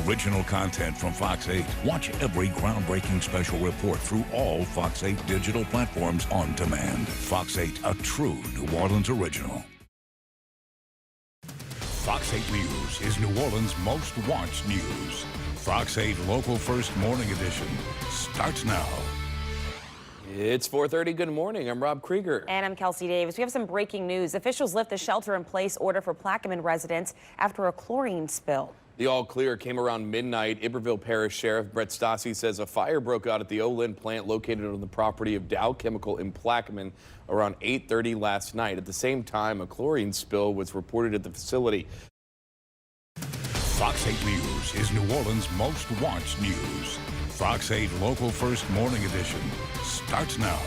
Original content from Fox 8. Watch every groundbreaking special report through all Fox 8 digital platforms on demand. Fox 8, a true New Orleans original. Fox 8 News is New Orleans' most watched news. Fox 8 Local First Morning Edition starts now. It's 4:30. Good morning. I'm Rob Krieger. And I'm Kelsey Davis. We have some breaking news. Officials lift the shelter-in-place order for Plaquemine residents after a chlorine spill. The all clear came around midnight. Iberville Parish Sheriff Brett Stassi says a fire broke out at the Olin plant located on the property of Dow Chemical in Plaquemine around 8:30 last night. At the same time, a chlorine spill was reported at the facility. Fox 8 News is New Orleans' most watched news. Fox 8 Local First Morning Edition starts now.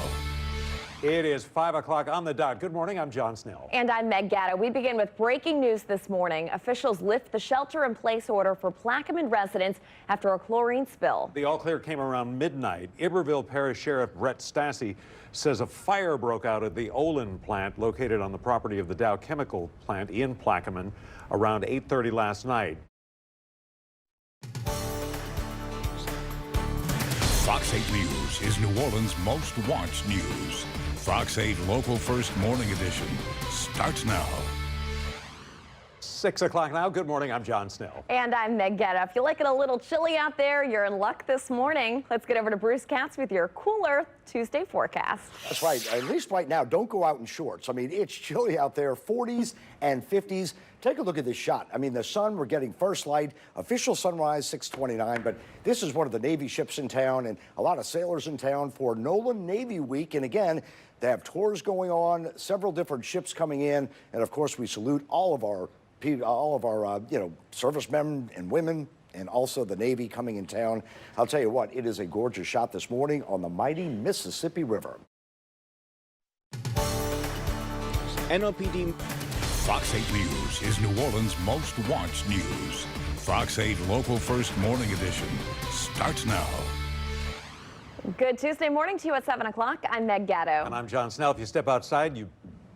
It is 5 o'clock on the dot. Good morning. I'm John Snell. And I'm Meg Gatto. We begin with breaking news this morning. Officials lift the shelter-in-place order for Plaquemine residents after a chlorine spill. The all clear came around midnight. Iberville Parish Sheriff Brett Stassi says a fire broke out at the Olin plant located on the property of the Dow Chemical plant in Plaquemine around 8:30 last night. Fox 8 News is New Orleans' most watched news. Fox 8 Local First Morning Edition starts now. 6 o'clock now. Good morning. I'm John Snell. And I'm Meg Gatto. If you like it a little chilly out there, you're in luck this morning. Let's get over to Bruce Katz with your cooler Tuesday forecast. That's right. At least right now, don't go out in shorts. I mean, it's chilly out there, 40s and 50s. Take a look at this shot. I mean, the sun, we're getting first light. Official sunrise, 6:29. But this is one of the Navy ships in town and a lot of sailors in town for Nolan Navy Week. And again, they have tours going on, several different ships coming in. And of course, we salute all of our servicemen and women, and also the Navy coming in town. I'll tell you what, it is a gorgeous shot this morning on the mighty Mississippi River. NOPD. Fox 8 News is New Orleans' most watched news. Fox 8 Local First Morning Edition starts now. Good Tuesday morning to you at 7 o'clock. I'm Meg Gatto. And I'm John Snell. If you step outside, you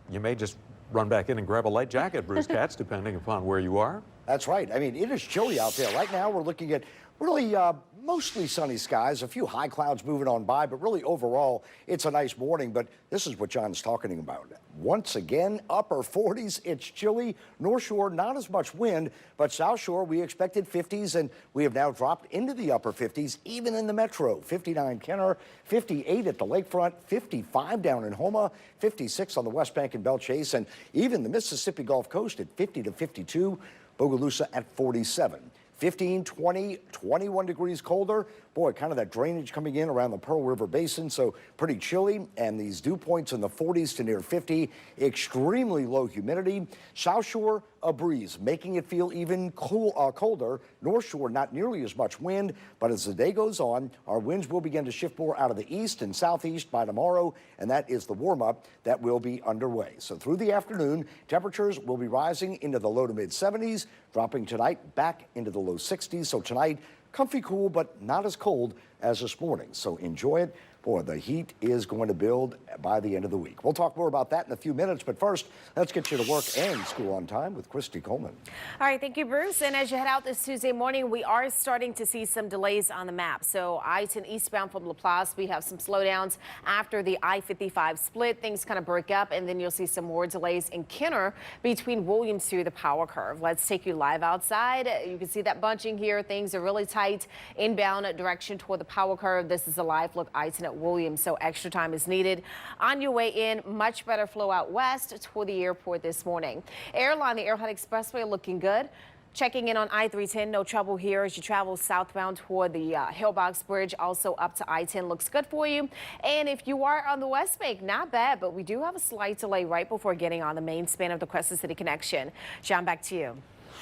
may just run back in and grab a light jacket, Bruce Katz, depending upon where you are. That's right. I mean, it is chilly out there. Right now, we're looking at really mostly sunny skies, a few high clouds moving on by, but really overall, it's a nice morning. But this is what John's talking about. Once again, upper 40s, it's chilly. North Shore, not as much wind, but South Shore, we expected 50s, and we have now dropped into the upper 50s, even in the metro. 59 Kenner, 58 at the lakefront, 55 down in Houma, 56 on the West Bank and Belle Chase, and even the Mississippi Gulf Coast at 50 to 52, Bogalusa at 47. 15, 20, 21 degrees colder. Boy, kind of that drainage coming in around the Pearl River Basin, so pretty chilly. And these dew points in the 40s to near 50. Extremely low humidity. South Shore, a breeze, making it feel even colder. North Shore, not nearly as much wind, but as the day goes on, our winds will begin to shift more out of the east and southeast by tomorrow, and that is the warm-up that will be underway. So through the afternoon, temperatures will be rising into the low to mid 70s, dropping tonight back into the low 60s. So tonight, comfy cool, but not as cold as this morning. So enjoy it. Boy, the heat is going to build by the end of the week. We'll talk more about that in a few minutes, but first, let's get you to work and school on time with Christy Coleman. All right, thank you, Bruce. And as you head out this Tuesday morning, we are starting to see some delays on the map. So I-10 eastbound from LaPlace, we have some slowdowns after the I-55 split. Things kind of break up, and then you'll see some more delays in Kenner between Williams to the power curve. Let's take you live outside. You can see that bunching here. Things are really tight inbound direction toward the power curve. This is a live look I-10 at Williams, so extra time is needed. On your way in, much better flow out west toward the airport this morning. Airline, the Arrowhead Expressway looking good. Checking in on I-310, no trouble here as you travel southbound toward the Hillbox Bridge. Also up to I-10 looks good for you. And if you are on the West Bank, not bad, but we do have a slight delay right before getting on the main span of the Crescent City connection. John, back to you.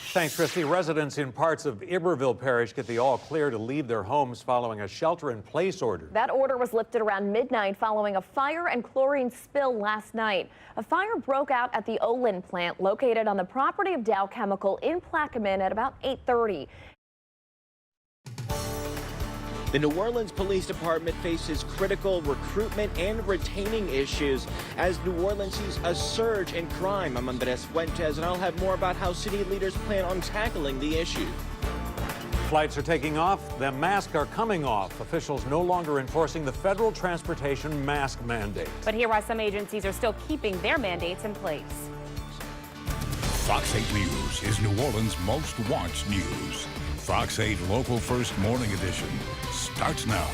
Thanks, Christy. Residents in parts of Iberville Parish get the all clear to leave their homes following a shelter-in-place order. That order was lifted around midnight following a fire and chlorine spill last night. A fire broke out at the Olin plant located on the property of Dow Chemical in Plaquemine at about 8:30. The New Orleans Police Department faces critical recruitment and retaining issues as New Orleans sees a surge in crime. I'm Andres Fuentes, and I'll have more about how city leaders plan on tackling the issue. Flights are taking off. The masks are coming off. Officials no longer enforcing the federal transportation mask mandate. But here why some agencies are still keeping their mandates in place. Fox 8 News is New Orleans' most watched news. Fox 8 Local First Morning Edition starts now.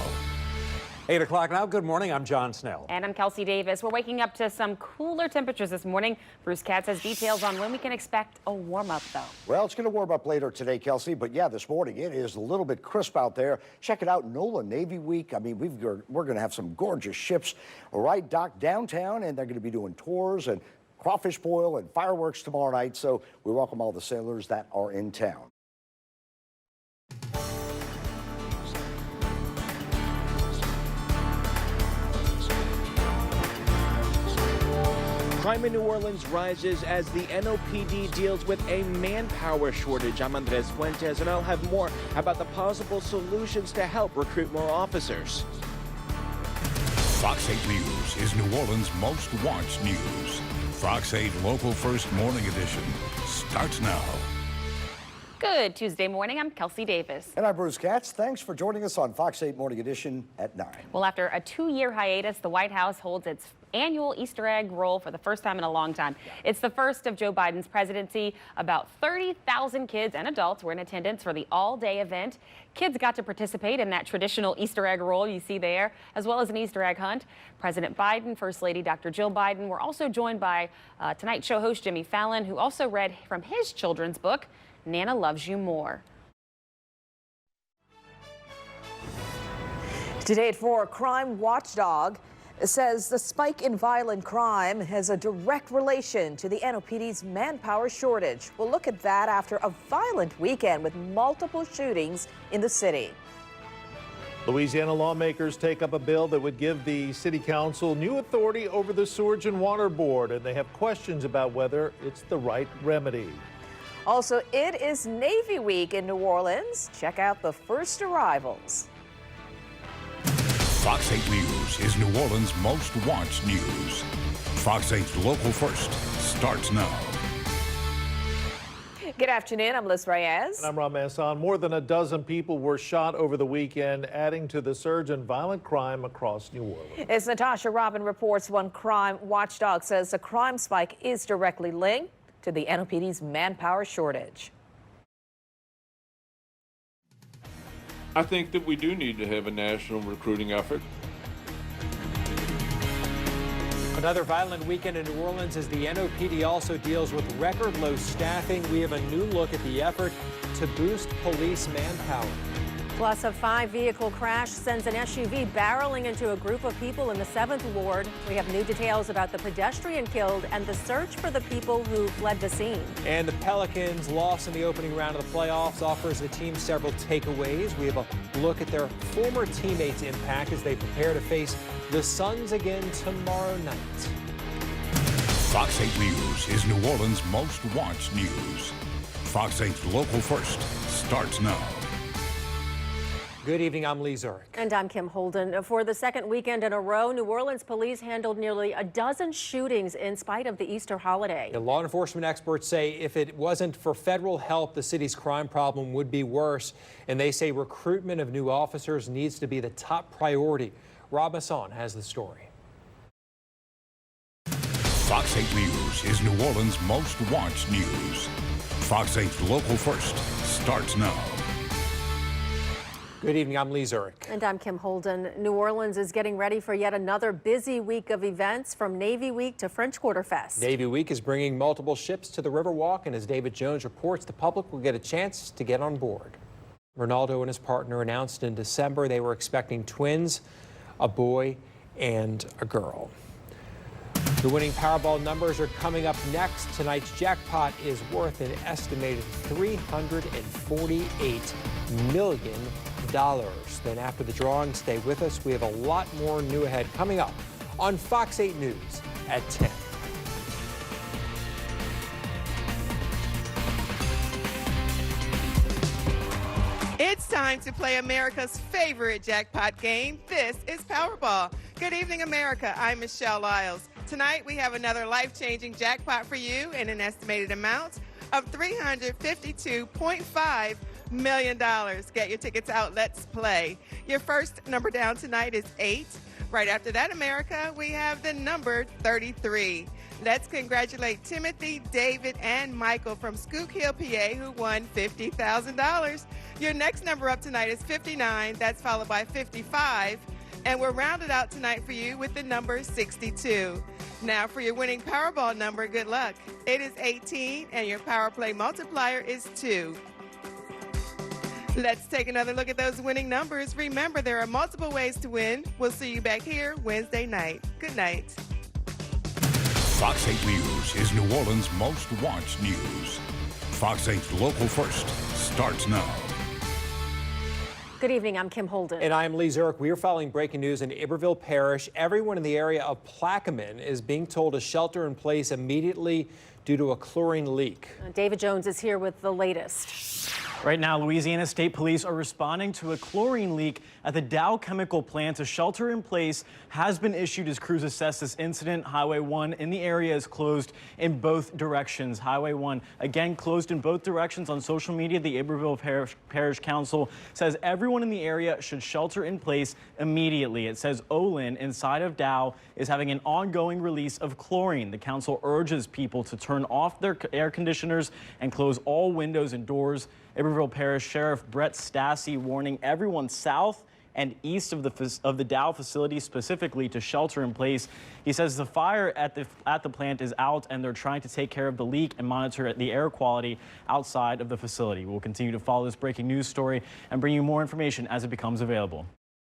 8 o'clock now. Good morning. I'm John Snell. And I'm Kelsey Davis. We're waking up to some cooler temperatures this morning. Bruce Katz has details on when we can expect a warm-up, though. Well, it's going to warm up later today, Kelsey. But yeah, this morning it is a little bit crisp out there. Check it out, NOLA Navy Week. I mean, we're going to have some gorgeous ships right docked downtown, and they're going to be doing tours and crawfish boil and fireworks tomorrow night. So we welcome all the sailors that are in town. Crime in New Orleans rises as the NOPD deals with a manpower shortage. I'm Andres Fuentes, and I'll have more about the possible solutions to help recruit more officers. Fox 8 News is New Orleans' most watched news. Fox 8 Local First Morning Edition starts now. Good Tuesday morning. I'm Kelsey Davis. And I'm Bruce Katz. Thanks for joining us on Fox 8 Morning Edition at 9. Well, after a 2-year hiatus, the White House holds its annual Easter egg roll for the first time in a long time. It's the first of Joe Biden's presidency. About 30,000 kids and adults were in attendance for the all-day event. Kids got to participate in that traditional Easter egg roll you see there, as well as an Easter egg hunt. President Biden, First Lady Dr. Jill Biden were also joined by Tonight Show host Jimmy Fallon, who also read from his children's book, Nana Loves You More. Today at 4, crime watchdog says the spike in violent crime has a direct relation to the NOPD's manpower shortage. We'll look at that after a violent weekend with multiple shootings in the city. Louisiana lawmakers take up a bill that would give the city council new authority over the Sewage and Water Board, and they have questions about whether it's the right remedy. Also, it is Navy Week in New Orleans. Check out the first arrivals. Fox 8 News is New Orleans' most watched news. Fox 8 Local First starts now. Good afternoon. I'm Liz Reyes. And I'm Ram Hassan. More than a dozen people were shot over the weekend, adding to the surge in violent crime across New Orleans. As Natasha Robin reports, one crime watchdog says the crime spike is directly linked to the NOPD's manpower shortage. I think that we do need to have a national recruiting effort. Another violent weekend in New Orleans as the NOPD also deals with record low staffing. We have a new look at the effort to boost police manpower. Plus, a 5-vehicle crash sends an SUV barreling into a group of people in the 7th Ward. We have new details about the pedestrian killed and the search for the people who fled the scene. And the Pelicans' loss in the opening round of the playoffs offers the team several takeaways. We have a look at their former teammates' impact as they prepare to face the Suns again tomorrow night. Fox 8 News is New Orleans' most watched news. Fox 8 Local First starts now. Good evening, I'm Lee Zurich. And I'm Kim Holden. For the second weekend in a row, New Orleans police handled nearly a dozen shootings in spite of the Easter holiday. The law enforcement experts say if it wasn't for federal help, the city's crime problem would be worse. And they say recruitment of new officers needs to be the top priority. Rob Masson has the story. Fox 8 News is New Orleans' most watched news. Fox 8 Local First starts now. Good evening, I'm Lee Zurich. And I'm Kim Holden. New Orleans is getting ready for yet another busy week of events, from Navy Week to French Quarter Fest. Navy Week is bringing multiple ships to the Riverwalk, and as David Jones reports, the public will get a chance to get on board. Ronaldo and his partner announced in December they were expecting twins, a boy and a girl. The winning Powerball numbers are coming up next. Tonight's jackpot is worth an estimated $348 million. Then after the drawing, stay with us. We have a lot more new ahead coming up on Fox 8 News at 10. It's time to play America's favorite jackpot game. This is Powerball. Good evening, America. I'm Michelle Lyles. Tonight, we have another life-changing jackpot for you in an estimated amount of $352.5 million. Get your tickets out. Let's play. Your first number down tonight is 8. Right after that, America, we have the number 33. Let's congratulate Timothy, David, and Michael from Schuylkill, PA, who won $50,000. Your next number up tonight is 59. That's followed by 55. And we're rounded out tonight for you with the number 62. Now for your winning Powerball number, good luck. It is 18, and your Power Play multiplier is 2. Let's take another look at those winning numbers. Remember, there are multiple ways to win. We'll see you back here Wednesday night. Good night. Fox 8 News is New Orleans' most watched news. Fox 8's Local First starts now. Good evening, I'm Kim Holden. And I'm Lee Zurich. We are following breaking news in Iberville Parish. Everyone in the area of Plaquemine is being told to shelter in place immediately due to a chlorine leak. David Jones is here with the latest. Right now, Louisiana State Police are responding to a chlorine leak at the Dow chemical plant. A shelter in place has been issued as crews assess this incident. Highway 1 in the area is closed in both directions. Highway 1 again closed in both directions. On social media, the Iberville Parish Council says everyone in the area should shelter in place immediately. It says Olin inside of Dow is having an ongoing release of chlorine. The council urges people to turn off their air conditioners and close all windows and doors. Iberville Parish Sheriff Brett Stassi warning everyone south and east of the Dow facility specifically to shelter in place. He says the fire at the plant is out and they're trying to take care of the leak and monitor the air quality outside of the facility. We'll continue to follow this breaking news story and bring you more information as it becomes available.